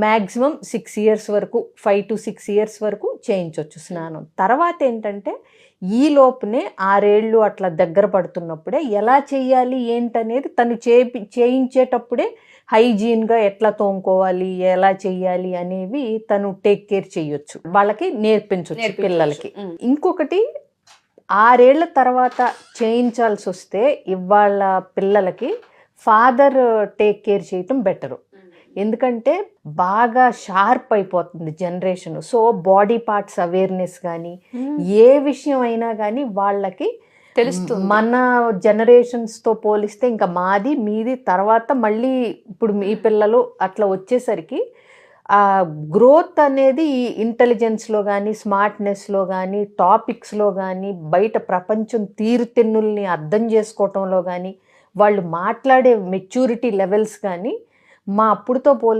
Maximum 6 years వరకు 5 to 6 years వరకు చేయించవచ్చు స్నానం. తర్వాత ఏంటంటే ఈ లోపునే 6 ఏళ్ళు అట్లా దగ్గర పడుతున్నప్పుడే ఎలా చేయాలి ఏంటనేది తను చేయించేటప్పుడే హైజీన్గా ఎట్లా తోముకోవాలి ఎలా చెయ్యాలి అనేవి తను టేక్ కేర్ చేయొచ్చు, వాళ్ళకి నేర్పించవచ్చు పిల్లలకి. ఇంకొకటి 6 ఏళ్ల తర్వాత చేయించాల్సి వస్తే ఇవాళ పిల్లలకి ఫాదర్ టేక్ కేర్ చేయటం బెటరు. ఎందుకంటే బాగా షార్ప్ అయిపోతుంది generation. So body parts awareness కానీ ఏ విషయం అయినా కానీ వాళ్ళకి తెలుస్తుంది. మన జనరేషన్స్తో పోలిస్తే ఇంకా మాది మీది తర్వాత మళ్ళీ ఇప్పుడు మీ పిల్లలు అట్లా వచ్చేసరికి ఆ గ్రోత్ అనేది ఈ ఇంటెలిజెన్స్లో కానీ స్మార్ట్నెస్లో కానీ టాపిక్స్లో కానీ బయట ప్రపంచం తీరుతెన్నుల్ని అర్థం చేసుకోవటంలో కానీ వాళ్ళు మాట్లాడే మెచ్యూరిటీ లెవెల్స్ కానీ మా అప్పుడుతో పోలిస్తే